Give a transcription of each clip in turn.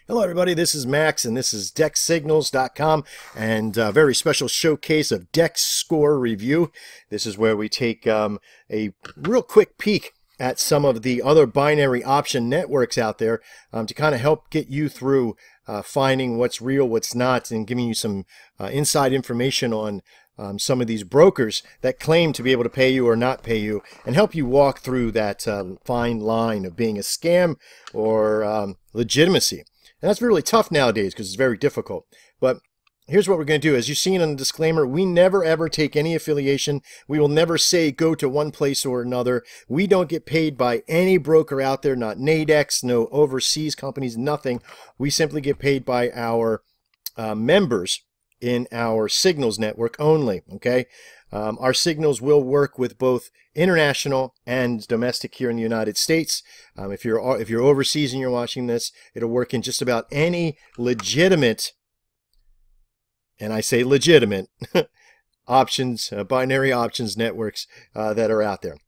Hello everybody, this is Max and this is DexSignals.com and a very special showcase of Dex Score review. This is where we take a real quick peek at some of the other binary option networks out there to kind of help get you through finding what's real, what's not, and giving you some inside information on some of these brokers that claim to be able to pay you or not pay you, and help you walk through that fine line of being a scam or legitimacy. And that's really tough nowadays because it's very difficult. But here's what we're going to do. As you've seen in the disclaimer, we never ever take any affiliation. We will never say go to one place or another. We don't get paid by any broker out there, not Nadex, no overseas companies, nothing. We simply get paid by our members in our Signals network only, okay? Our Signals will work with both international and domestic here in the United States. If you're overseas and you're watching this, it'll work in just about any legitimate, and I say legitimate, options, binary options networks that are out there.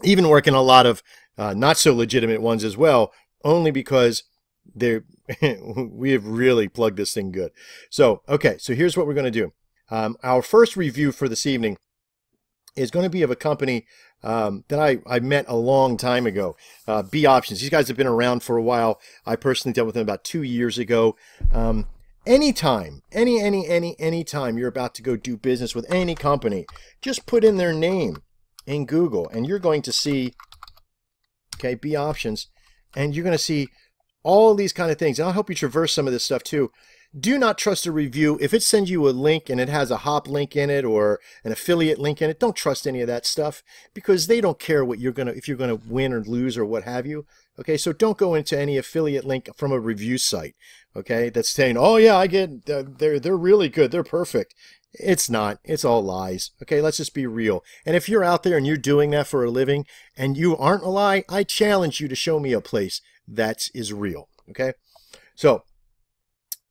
Even work in a lot of not so legitimate ones as well, only because we have really plugged this thing good. So, okay, so here's what we're going to do. Our first review for this evening is going to be of a company that I met a long time ago, B Options. These guys have been around for a while. I personally dealt with them about 2 years ago. Anytime you're about to go do business with any company, just put in their name in Google and you're going to see, okay, B Options, and you're going to see all these kind of things. And I'll help you traverse some of this stuff too. Do not trust a review. If it sends you a link and it has a hop link in it or an affiliate link in it, don't trust any of that stuff because they don't care what if you're gonna win or lose or what have you. Okay, so don't go into any affiliate link from a review site. Okay, that's saying, oh yeah, I get they're really good, they're perfect. It's not. It's all lies. Okay, let's just be real. And if you're out there and you're doing that for a living and you aren't a lie, I challenge you to show me a place that is real. Okay, so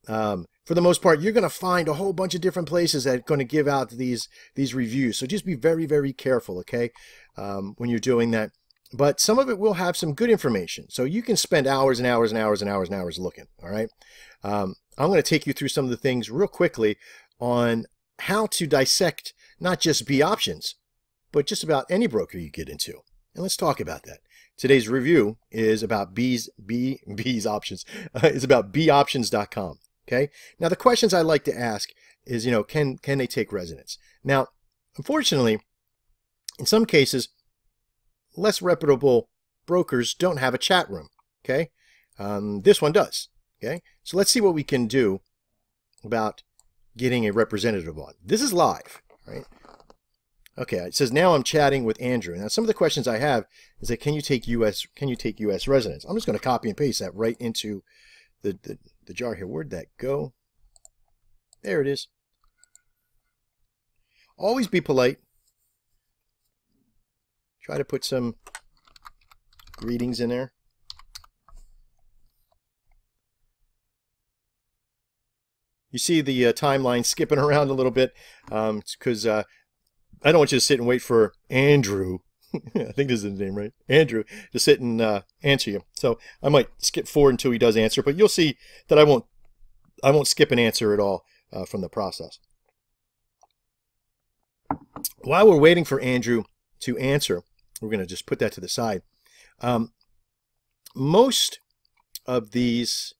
for the most part, you're going to find a whole bunch of different places that are going to give out these reviews. So just be very, very careful, okay, when you're doing that. But some of it will have some good information. So you can spend hours and hours and hours and hours and hours looking, all right? I'm going to take you through some of the things real quickly on how to dissect not just B Options, but just about any broker you get into. And let's talk about that. Today's review is about B's Options. It's about BOptions.com. Okay. Now the questions I like to ask is, can they take residents? Now, unfortunately, in some cases, less reputable brokers don't have a chat room. Okay. This one does. Okay. So let's see what we can do about getting a representative on. This is live, right? Okay. It says now I'm chatting with Andrew. Now some of the questions I have is that can you take U.S. residents? I'm just going to copy and paste that right into the jar here. Where'd that go? There it is. Always be polite. Try to put some greetings in there. You see the timeline skipping around a little bit because I don't want you to sit and wait for Andrew. I think this is his name, right? Andrew, to sit and answer you. So I might skip forward until he does answer, but you'll see that I won't skip an answer at all from the process. While we're waiting for Andrew to answer, we're going to just put that to the side. Most of these,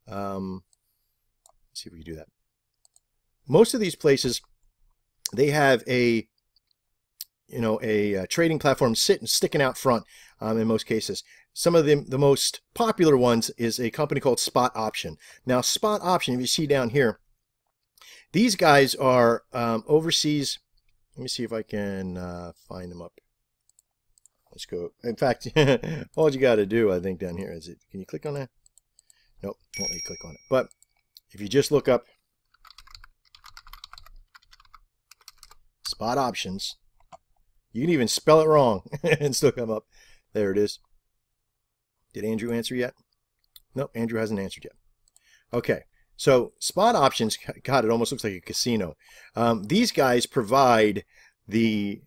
let's see if we can do that. Most of these places, they have a trading platform sticking out front in most cases. Some of the most popular ones is a company called Spot Option. Now, Spot Option, if you see down here, these guys are overseas. Let me see if I can find them up. Let's go. In fact, all you got to do, I think, down here is it. Can you click on that? Nope, won't let you click on it. But if you just look up Spot options. You can even spell it wrong and still come up. There it is. Did Andrew answer yet? Nope, Andrew hasn't answered yet. Okay, so spot options, God, it almost looks like a casino. These guys provide the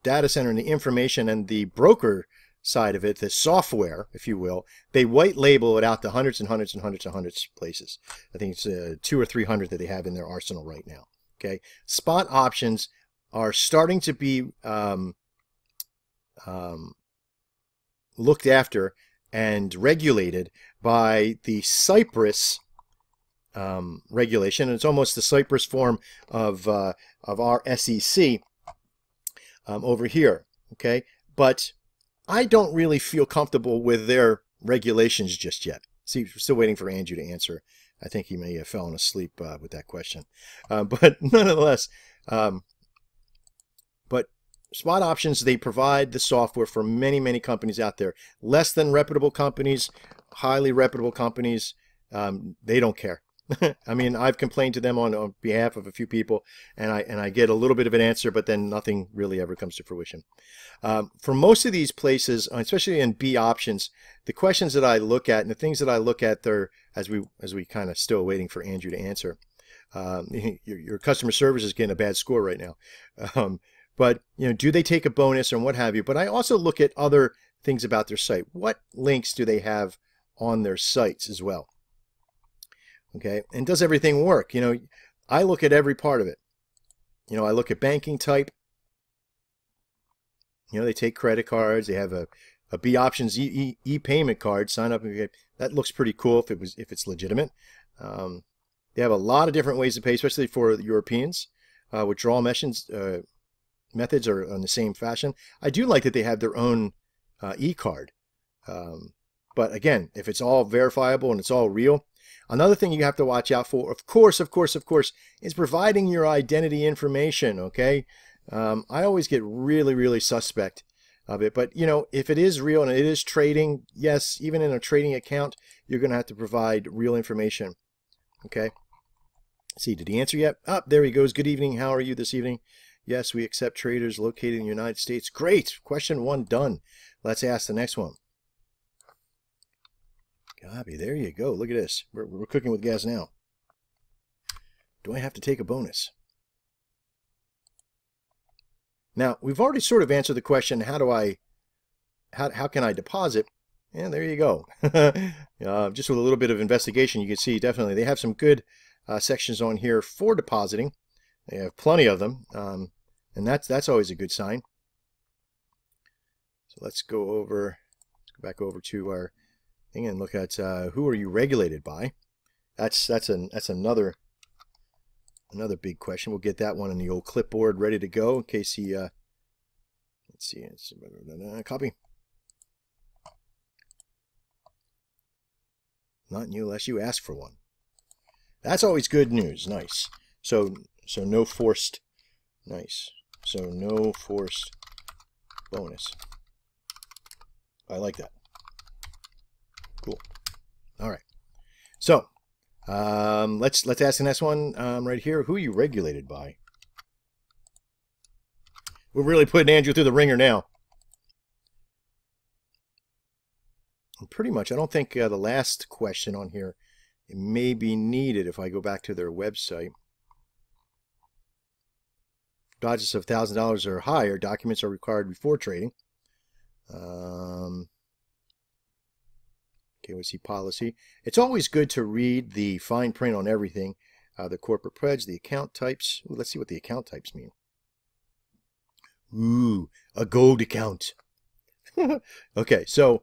data center and the information and the broker side of it, the software, if you will. They white label it out to hundreds and hundreds and hundreds and hundreds of places. I think it's 200 or 300 that they have in their arsenal right now. Okay, spot options are starting to be looked after and regulated by the Cyprus regulation. And it's almost the Cyprus form of our SEC over here. Okay, but I don't really feel comfortable with their regulations just yet. See, we're still waiting for Andrew to answer. I think he may have fallen asleep with that question. But nonetheless, but spot options, they provide the software for many, many companies out there. Less than reputable companies, highly reputable companies, they don't care. I mean, I've complained to them on behalf of a few people, and I get a little bit of an answer, but then nothing really ever comes to fruition. For most of these places, especially in B options, the questions that I look at and the things that I look at there, as we kind of still waiting for Andrew to answer. Your customer service is getting a bad score right now, but you know, do they take a bonus or what have you? But I also look at other things about their site. What links do they have on their sites as well? Okay, and does everything work? You know, I look at every part of it. You know, I look at banking type. You know, they take credit cards. They have a B options e-payment card. Sign up. That looks pretty cool if it's legitimate. They have a lot of different ways to pay, especially for Europeans. Withdrawal methods are in the same fashion. I do like that they have their own e-card. But again, if it's all verifiable and it's all real. Another thing you have to watch out for, of course, is providing your identity information, okay? I always get really, really suspect of it. But, you know, if it is real and it is trading, yes, even in a trading account, you're going to have to provide real information, okay? Let's see, did he answer yet? Oh, there he goes. Good evening. How are you this evening? Yes, we accept traders located in the United States. Great. Question 1 done. Let's ask the next one. Gabby, there you go. Look at this. We're cooking with gas now. Do I have to take a bonus? Now, we've already sort of answered the question, how can I deposit? And there you go. Just with a little bit of investigation, you can see definitely they have some good sections on here for depositing. They have plenty of them, and that's always a good sign. So let's go back over to our thing and look at who are you regulated by. That's another big question. We'll get that one in the old clipboard ready to go in case he let's see, copy. Not new unless you ask for one. That's always good news. Nice. So no forced. Nice. So no forced bonus. I like that. Cool. All right. So let's ask the next one right here. Who are you regulated by? We're really putting Andrew through the ringer now. And pretty much, I don't think the last question on here may be needed if I go back to their website. Dodges of $1,000 or higher, documents are required before trading. KYC policy. It's always good to read the fine print on everything. The corporate pledge, the account types. Ooh, let's see what the account types mean. Ooh, a gold account. Okay, so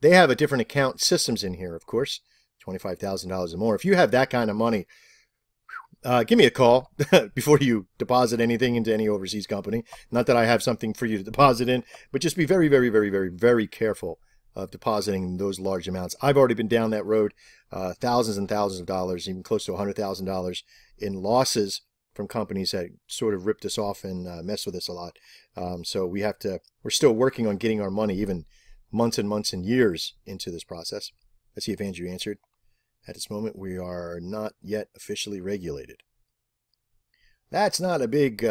they have a different account systems in here, of course. $25,000 or more. If you have that kind of money, give me a call before you deposit anything into any overseas company. Not that I have something for you to deposit in, but just be very, very, very, very, very careful of depositing those large amounts. I've already been down that road, thousands and thousands of dollars, even close to $100,000 in losses from companies that sort of ripped us off and messed with us a lot. So we're still working on getting our money, even months and months and years into this process. Let's see if Andrew answered. At this moment, we are not yet officially regulated. That's not a big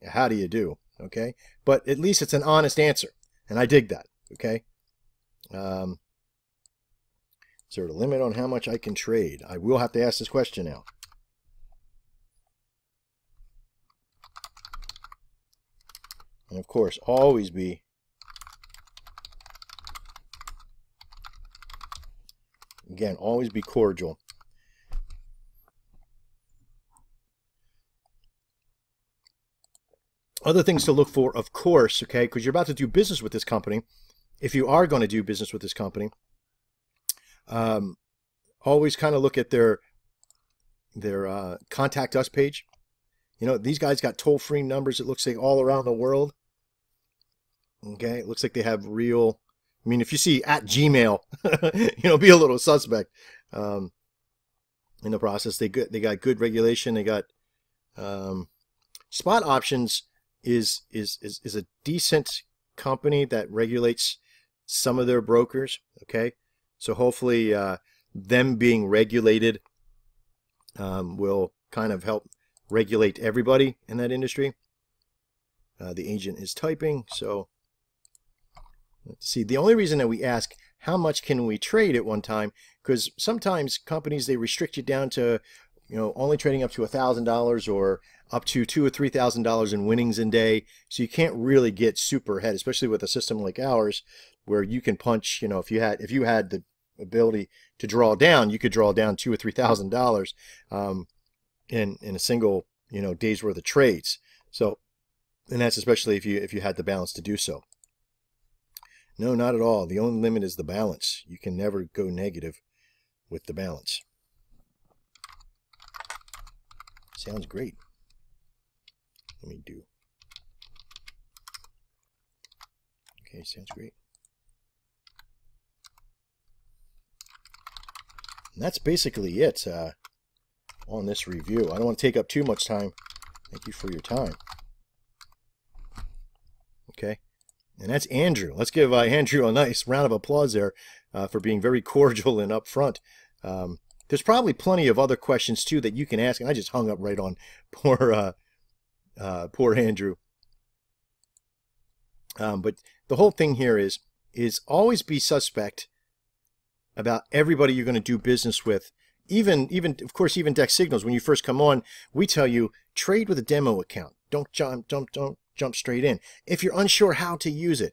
how do you do? Okay, but at least it's an honest answer, and I dig that. Okay. Is there a limit on how much I can trade? I will have to ask this question now. And of course, always be cordial. Other things to look for, of course, okay, because you're about to do business with this company. If you are going to do business with this company, always kind of look at their contact us page. You know, these guys got toll-free numbers, it looks like, all around the world. Okay, it looks like they have real, I mean, if you see at Gmail, you know, be a little suspect. In the process, they got good regulation. They got Spot Options is a decent company that regulates some of their brokers. Okay, so hopefully them being regulated will kind of help regulate everybody in that industry. The agent is typing, so let's see. The only reason that we ask how much can we trade at one time, because sometimes companies, they restrict you down to, you know, only trading up to $1,000 or up to $2,000 or $3,000 in winnings in day. So you can't really get super ahead, especially with a system like ours, where you can punch. You know, if you had the ability to draw down, you could draw down $2,000 or $3,000 in a single, you know, day's worth of trades. So, and that's especially if you had the balance to do so. No, not at all. The only limit is the balance. You can never go negative with the balance. Sounds great. Let me do. Okay, sounds great. And that's basically it on this review. I don't want to take up too much time. Thank you for your time. Okay. And that's Andrew. Let's give Andrew a nice round of applause there for being very cordial and upfront. There's probably plenty of other questions too that you can ask, and I just hung up right on poor Andrew. But the whole thing here is always be suspect about everybody you're going to do business with. Even of course, even Dex Signals, when you first come on, we tell you trade with a demo account. Don't jump straight in. If you're unsure how to use it,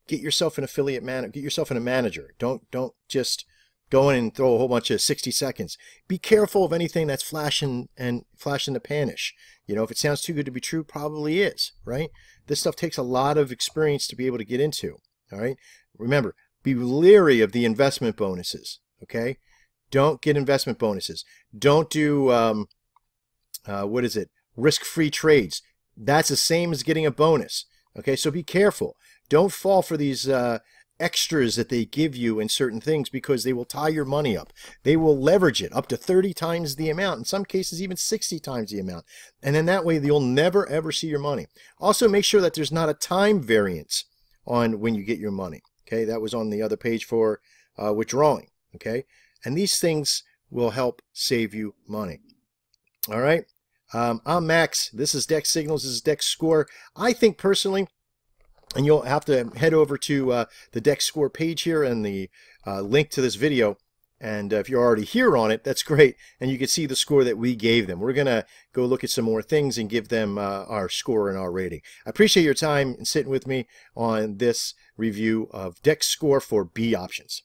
get yourself an affiliate manager, get yourself in a manager. Don't just go in and throw a whole bunch of 60 seconds. Be careful of anything that's flashing the panish. You know, if it sounds too good to be true, probably is, right? This stuff takes a lot of experience to be able to get into, all right? Remember, be leery of the investment bonuses, okay? Don't get investment bonuses. Don't do, what is it? Risk-free trades. That's the same as getting a bonus, okay? So be careful. Don't fall for these extras that they give you in certain things, because they will tie your money up. They will leverage it up to 30 times the amount, in some cases even 60 times the amount. And then that way you'll never ever see your money. Also, make sure that there's not a time variance on when you get your money. Okay, that was on the other page for withdrawing. Okay, and these things will help save you money. All right, I'm Max. This is Dex Signals. This is Dex Score. I think personally, and you'll have to head over to the Dex Score page here and the link to this video. And if you're already here on it, that's great. And you can see the score that we gave them. We're going to go look at some more things and give them our score and our rating. I appreciate your time and sitting with me on this review of Dex Score for B options.